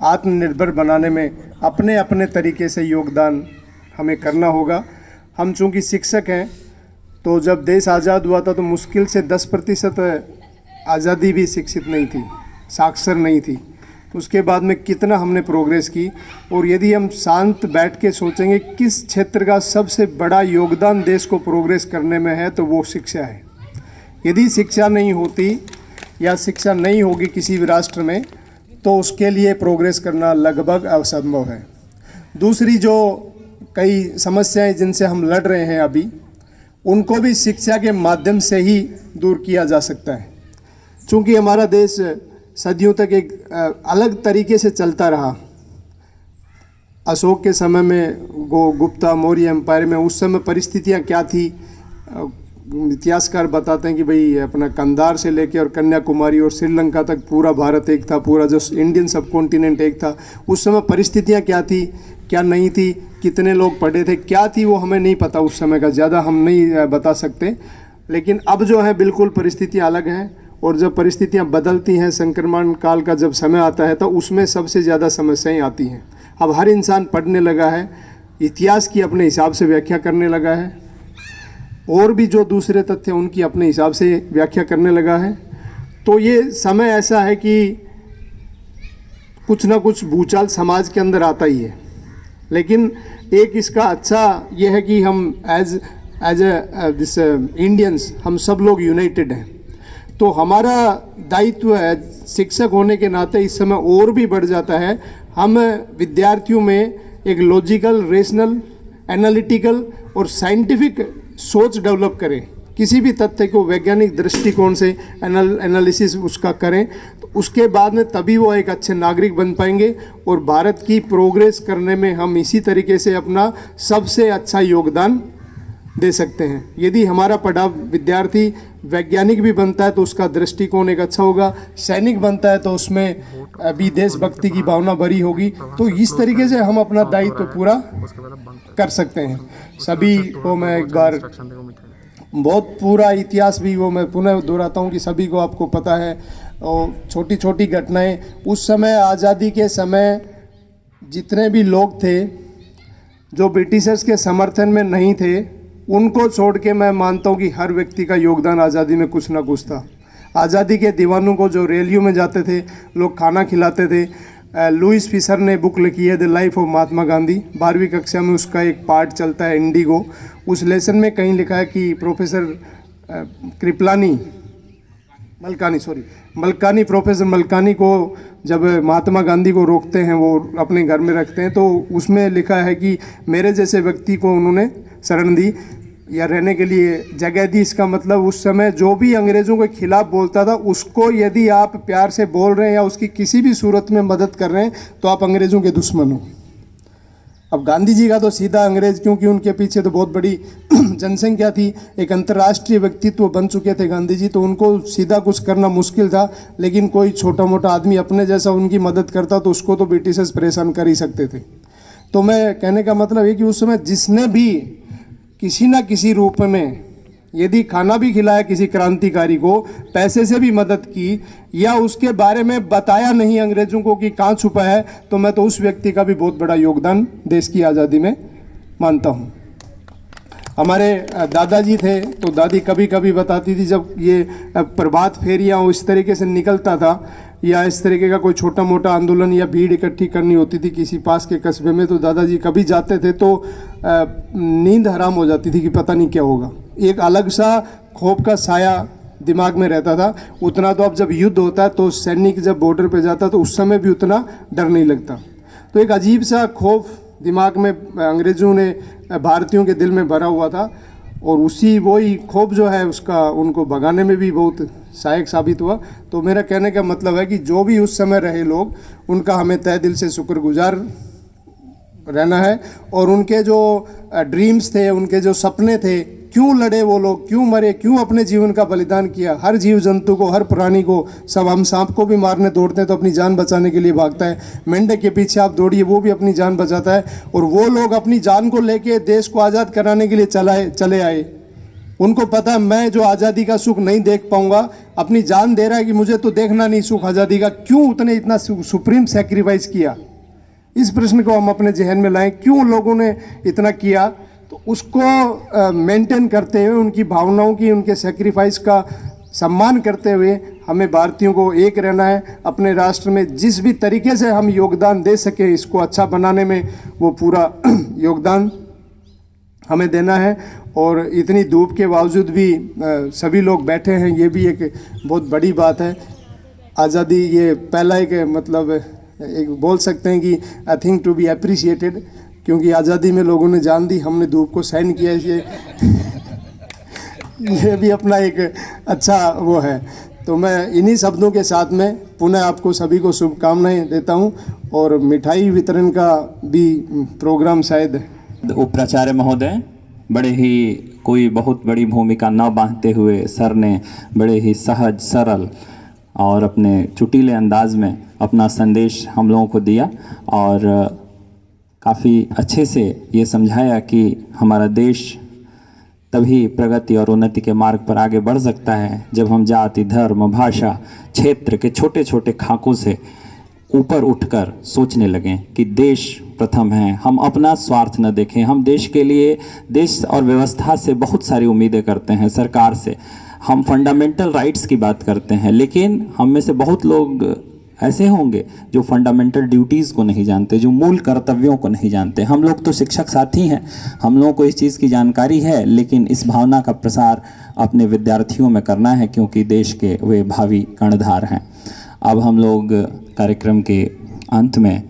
आत्मनिर्भर बनाने में अपने अपने तरीके से योगदान हमें करना होगा। हम चूँकि शिक्षक हैं, तो जब देश आज़ाद हुआ था तो मुश्किल से 10% आज़ादी भी शिक्षित नहीं थी, साक्षर नहीं थी। उसके बाद में कितना हमने प्रोग्रेस की। और यदि हम शांत बैठ के सोचेंगे किस क्षेत्र का सबसे बड़ा योगदान देश को प्रोग्रेस करने में है, तो वो शिक्षा है। यदि शिक्षा नहीं होती या शिक्षा नहीं होगी किसी भी राष्ट्र में, तो उसके लिए प्रोग्रेस करना लगभग असंभव है। दूसरी जो कई समस्याएं जिनसे हम लड़ रहे हैं अभी, उनको भी शिक्षा के माध्यम से ही दूर किया जा सकता है। चूँकि हमारा देश सदियों तक एक अलग तरीके से चलता रहा। अशोक के समय में, गुप्ता मौर्य एम्पायर में, उस समय परिस्थितियाँ क्या थी, इतिहासकार बताते हैं कि भाई अपना कंधार से लेकर और कन्याकुमारी और श्रीलंका तक पूरा भारत एक था, पूरा जो इंडियन सब कॉन्टिनेंट एक था। उस समय परिस्थितियाँ क्या थी, क्या नहीं थी, कितने लोग पढ़े थे, क्या थी, वो हमें नहीं पता। उस समय का ज़्यादा हम नहीं बता सकते। लेकिन अब जो है बिल्कुल परिस्थितियाँ अलग हैं। और जब परिस्थितियाँ बदलती हैं, संक्रमण काल का जब समय आता है, तो उसमें सबसे ज़्यादा समस्याएँ आती हैं। अब हर इंसान पढ़ने लगा है, इतिहास की अपने हिसाब से व्याख्या करने लगा है, और भी जो दूसरे तथ्य उनकी अपने हिसाब से व्याख्या करने लगा है। तो ये समय ऐसा है कि कुछ ना कुछ भूचाल समाज के अंदर आता ही है। लेकिन एक इसका अच्छा ये है कि हम एज दिस इंडियंस, हम सब लोग यूनाइटेड हैं। तो हमारा दायित्व है शिक्षक होने के नाते इस समय और भी बढ़ जाता है। हम विद्यार्थियों में एक लॉजिकल, रेशनल, एनालिटिकल और साइंटिफिक सोच डेवलप करें। किसी भी तथ्य को वैज्ञानिक दृष्टिकोण से एनालिसिस उसका करें, तो उसके बाद में तभी वो एक अच्छे नागरिक बन पाएंगे। और भारत की प्रोग्रेस करने में हम इसी तरीके से अपना सबसे अच्छा योगदान दे सकते हैं। यदि हमारा पढ़ा विद्यार्थी वैज्ञानिक भी बनता है तो उसका दृष्टिकोण एक अच्छा होगा, सैनिक बनता है तो उसमें भी देशभक्ति की भावना भरी होगी। तो इस तरीके से हम अपना दायित्व पूरा कर सकते हैं। सभी को मैं एक बार बहुत पूरा इतिहास भी वो मैं पुनः दोहराता हूँ कि सभी को आपको पता है। और छोटी छोटी घटनाएं उस समय, आज़ादी के समय जितने भी लोग थे जो ब्रिटिशर्स के समर्थन में नहीं थे, उनको छोड़ के मैं मानता हूँ कि हर व्यक्ति का योगदान आज़ादी में कुछ ना कुछ था। आज़ादी के दीवानों को जो रैलियों में जाते थे, लोग खाना खिलाते थे, लुइस फिशर ने बुक लिखी है the life of Mahatma Gandhi. 12वीं कक्षा में उसका एक पार्ट चलता है इंडिगो। उस लेसन में कहीं लिखा है कि प्रोफेसर मलकानी प्रोफेसर मलकानी को जब महात्मा गांधी को रोकते हैं, वो अपने घर में रखते हैं, तो उसमें लिखा है कि मेरे जैसे व्यक्ति को उन्होंने शरण दी या रहने के लिए जगह दी। इसका मतलब उस समय जो भी अंग्रेज़ों के खिलाफ बोलता था, उसको यदि आप प्यार से बोल रहे हैं या उसकी किसी भी सूरत में मदद कर रहे हैं तो आप अंग्रेज़ों के दुश्मन हो। अब गांधी जी का तो सीधा अंग्रेज़, क्योंकि उनके पीछे तो बहुत बड़ी जनसंख्या थी, एक अंतर्राष्ट्रीय व्यक्तित्व बन चुके थे गांधी जी, तो उनको सीधा कुछ करना मुश्किल था। लेकिन कोई छोटा मोटा आदमी अपने जैसा उनकी मदद करता तो उसको तो ब्रिटिशर्स परेशान कर ही सकते थे। तो मैं कहने का मतलब ये कि उस समय जिसने भी किसी न किसी रूप में यदि खाना भी खिलाया किसी क्रांतिकारी को, पैसे से भी मदद की, या उसके बारे में बताया नहीं अंग्रेज़ों को कि कहाँ छुपा है, तो मैं तो उस व्यक्ति का भी बहुत बड़ा योगदान देश की आज़ादी में मानता हूँ। हमारे दादाजी थे तो दादी कभी कभी बताती थी, जब ये प्रभात फेरियाँ इस तरीके से निकलता था या इस तरीके का कोई छोटा मोटा आंदोलन या भीड़ इकट्ठी करनी होती थी किसी पास के कस्बे में, तो दादाजी कभी जाते थे तो नींद हराम हो जाती थी कि पता नहीं क्या होगा। एक अलग सा खौफ का साया दिमाग में रहता था। उतना तो अब जब युद्ध होता है तो सैनिक जब बॉर्डर पे जाता तो उस समय भी उतना डर नहीं लगता। तो एक अजीब सा खौफ दिमाग में अंग्रेज़ों ने भारतीयों के दिल में भरा हुआ था, और उसी वही खौफ जो है उसका उनको भगाने में भी बहुत सहायक साबित हुआ। तो मेरा कहने का मतलब है कि जो भी उस समय रहे लोग, उनका हमें तहे दिल से शुक्रगुजार रहना है। और उनके जो ड्रीम्स थे, उनके जो सपने थे, क्यों लड़े वो लोग, क्यों मरे, क्यों अपने जीवन का बलिदान किया। हर जीव जंतु को, हर प्राणी को, सब हम सांप को भी मारने दौड़ते हैं तो अपनी जान बचाने के लिए भागता है। मेंढक के पीछे आप दौड़िए, वो भी अपनी जान बचाता है। और वो लोग अपनी जान को लेके देश को आज़ाद कराने के लिए चले आए। उनको पता है मैं जो आज़ादी का सुख नहीं देख पाऊंगा, अपनी जान दे रहा है कि मुझे तो देखना नहीं सुख आज़ादी का, क्यों उतने इतना सुप्रीम सेक्रीफाइस किया। इस प्रश्न को हम अपने जहन में लाएं, क्यों लोगों ने इतना किया। तो उसको मेंटेन करते हुए, उनकी भावनाओं की, उनके सेक्रीफाइस का सम्मान करते हुए हमें भारतीयों को एक रहना है। अपने राष्ट्र में जिस भी तरीके से हम योगदान दे सके इसको अच्छा बनाने में, वो पूरा योगदान हमें देना है। और इतनी धूप के बावजूद भी सभी लोग बैठे हैं, ये भी एक बहुत बड़ी बात है। आज़ादी ये पहला एक मतलब एक बोल सकते हैं कि I think to be appreciated, क्योंकि आज़ादी में लोगों ने जान दी, हमने धूप को सहन किया। ये भी अपना एक अच्छा वो है। तो मैं इन्हीं शब्दों के साथ में पुनः आपको सभी को शुभकामनाएं देता हूं। और मिठाई वितरण का भी प्रोग्राम शायद उपाचार्य महोदय बड़े ही कोई बहुत बड़ी भूमिका न बांधते हुए सर ने बड़े ही सहज सरल और अपने चुटीले अंदाज में अपना संदेश हम लोगों को दिया, और काफ़ी अच्छे से ये समझाया कि हमारा देश तभी प्रगति और उन्नति के मार्ग पर आगे बढ़ सकता है जब हम जाति, धर्म, भाषा, क्षेत्र के छोटे छोटे खाकों से ऊपर उठकर सोचने लगें कि देश प्रथम है। हम अपना स्वार्थ न देखें। हम देश के लिए, देश और व्यवस्था से बहुत सारी उम्मीदें करते हैं, सरकार से। हम फंडामेंटल राइट्स की बात करते हैं, लेकिन हम में से बहुत लोग ऐसे होंगे जो फंडामेंटल ड्यूटीज़ को नहीं जानते, जो मूल कर्तव्यों को नहीं जानते। हम लोग तो शिक्षक साथी हैं, हम लोगों को इस चीज़ की जानकारी है, लेकिन इस भावना का प्रसार अपने विद्यार्थियों में करना है, क्योंकि देश के वे भावी कर्णधार हैं। अब हम लोग कार्यक्रम के अंत में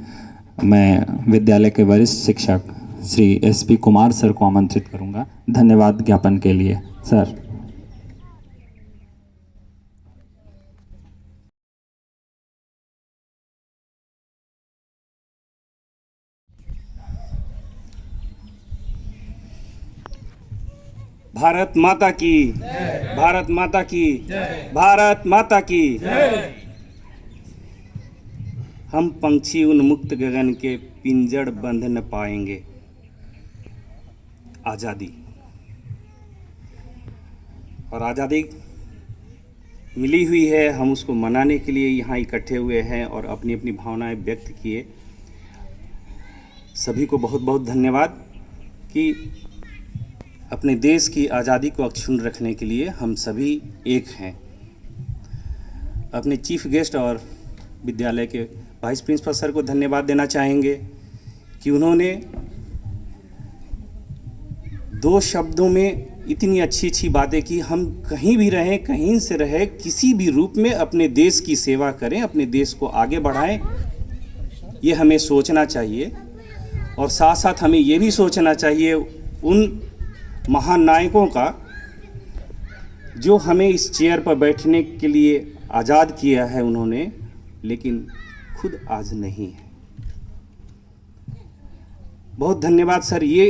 मैं विद्यालय के वरिष्ठ शिक्षक श्री SP कुमार सर को आमंत्रित करूंगा धन्यवाद ज्ञापन के लिए। सर। भारत माता की, भारत माता की, भारत माता की। हम पंछी उन्मुक्त गगन के पिंजड़ बंध न पाएंगे। आज़ादी, और आज़ादी मिली हुई है, हम उसको मनाने के लिए यहाँ इकट्ठे हुए हैं और अपनी अपनी भावनाएं व्यक्त किए। सभी को बहुत बहुत धन्यवाद कि अपने देश की आज़ादी को अक्षुण्ण रखने के लिए हम सभी एक हैं। अपने चीफ गेस्ट और विद्यालय के वाइस प्रिंसिपल सर को धन्यवाद देना चाहेंगे कि उन्होंने 2 शब्दों में इतनी अच्छी अच्छी बातें की। हम कहीं भी रहें, कहीं से रहे, किसी भी रूप में अपने देश की सेवा करें, अपने देश को आगे बढ़ाएं, ये हमें सोचना चाहिए। और साथ साथ हमें ये भी सोचना चाहिए उन महानायकों का जो हमें इस चेयर पर बैठने के लिए आज़ाद किया है उन्होंने, लेकिन खुद आज नहीं है। बहुत धन्यवाद सर। ये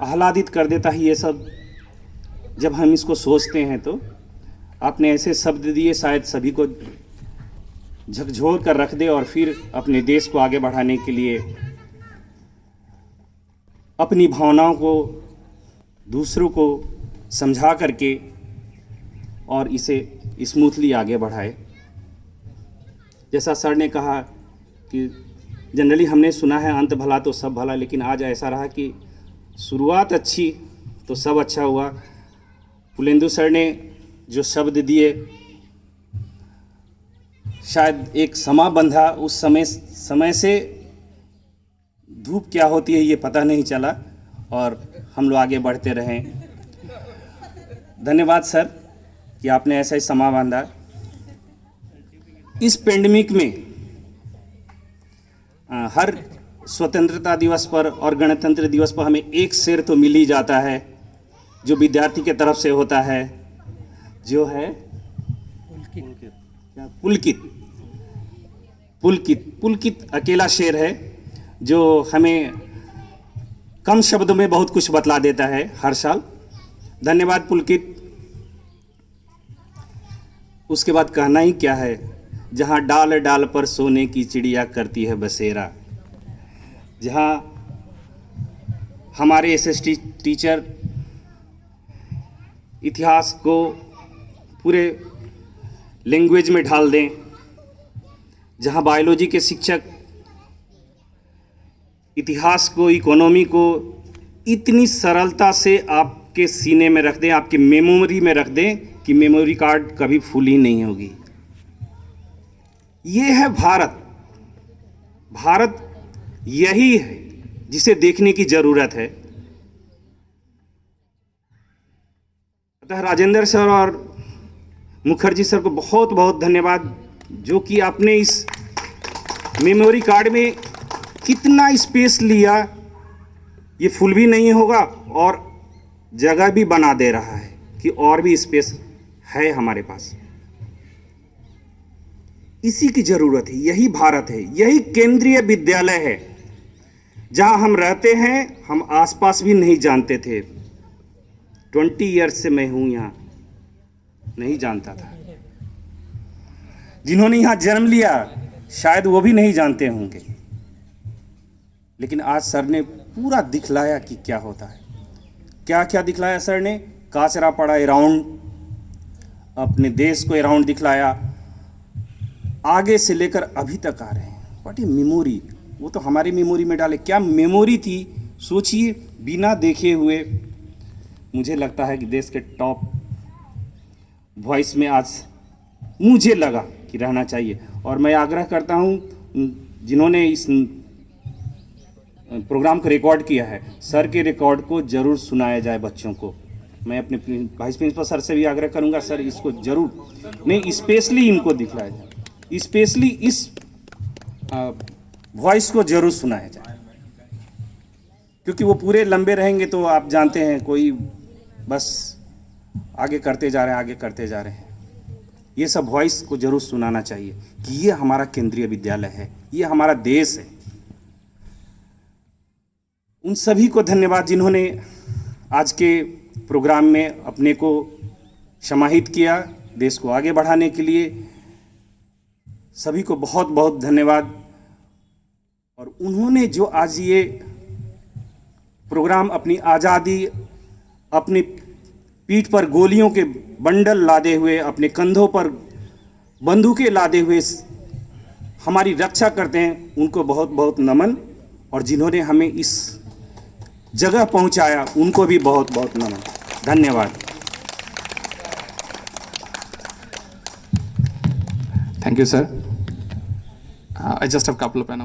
आह्लादित कर देता है ये सब, जब हम इसको सोचते हैं तो आपने ऐसे शब्द दिए शायद सभी को झकझोर कर रख दे और फिर अपने देश को आगे बढ़ाने के लिए अपनी भावनाओं को दूसरों को समझा करके और इसे स्मूथली आगे बढ़ाए। जैसा सर ने कहा कि जनरली हमने सुना है अंत भला तो सब भला, लेकिन आज ऐसा रहा कि शुरुआत अच्छी तो सब अच्छा हुआ। पुलेंदु सर ने जो शब्द दिए, शायद एक समा बंधा, उस समय से धूप क्या होती है ये पता नहीं चला और हम लोग आगे बढ़ते रहें। धन्यवाद सर कि आपने ऐसा ही समा बांधा। इस पेंडेमिक में हर स्वतंत्रता दिवस पर और गणतंत्र दिवस पर हमें एक शेर तो मिल ही जाता है जो विद्यार्थी के तरफ से होता है, जो है पुलकित अकेला शेर है जो हमें कम शब्दों में बहुत कुछ बतला देता है हर साल। धन्यवाद पुलकित। उसके बाद कहना ही क्या है, जहाँ डाल डाल पर सोने की चिड़िया करती है बसेरा। जहाँ हमारे एसएसटी टीचर इतिहास को पूरे लैंग्वेज में ढाल दें, जहाँ बायोलॉजी के शिक्षक इतिहास को, इकोनॉमी को इतनी सरलता से आपके सीने में रख दें, आपके मेमोरी में रख दें कि मेमोरी कार्ड कभी फुल ही नहीं होगी। ये है भारत। भारत यही है जिसे देखने की जरूरत है। अतः राजेंद्र सर और मुखर्जी सर को बहुत बहुत धन्यवाद, जो कि आपने इस मेमोरी कार्ड में कितना स्पेस लिया, ये फुल भी नहीं होगा और जगह भी बना दे रहा है कि और भी स्पेस है हमारे पास। इसी की जरूरत है, यही भारत है, यही केंद्रीय विद्यालय है जहां हम रहते हैं। हम आसपास भी नहीं जानते थे। 20 ईयर्स से मैं हूं यहाँ, नहीं जानता था। जिन्होंने यहाँ जन्म लिया शायद वो भी नहीं जानते होंगे, लेकिन आज सर ने पूरा दिखलाया कि क्या होता है। क्या क्या दिखलाया सर ने? काचरा पड़ा अराउंड, अपने देश को अराउंड दिखलाया, आगे से लेकर अभी तक आ रहे हैं। व्हाट ए मेमोरी, वो तो हमारी मेमोरी में डाले। क्या मेमोरी थी, सोचिए। बिना देखे हुए मुझे लगता है कि देश के टॉप वॉइस में आज मुझे लगा कि रहना चाहिए। और मैं आग्रह करता हूं जिन्होंने इस प्रोग्राम को रिकॉर्ड किया है, सर के रिकॉर्ड को जरूर सुनाया जाए बच्चों को। मैं अपने वाइस प्रिंसिपल सर से भी आग्रह करूंगा, सर इसको जरूर नहीं, स्पेशली इनको दिखलाया जाए, स्पेशली इस वॉइस को जरूर सुनाया जाए, क्योंकि वो पूरे लंबे रहेंगे तो आप जानते हैं कोई बस आगे करते जा रहे हैं, आगे करते जा रहे हैं। ये सब वॉइस को जरूर सुनाना चाहिए कि ये हमारा केंद्रीय विद्यालय है, ये हमारा देश है। उन सभी को धन्यवाद जिन्होंने आज के प्रोग्राम में अपने को समाहित किया देश को आगे बढ़ाने के लिए। सभी को बहुत बहुत धन्यवाद। और उन्होंने जो आज ये प्रोग्राम अपनी आज़ादी, अपनी पीठ पर गोलियों के बंडल लादे हुए, अपने कंधों पर बंदूकें लादे हुए हमारी रक्षा करते हैं, उनको बहुत बहुत नमन। और जिन्होंने हमें इस जगह पहुंचाया उनको भी बहुत बहुत नमन। धन्यवाद। Thank you sir. I just have a couple of announcements.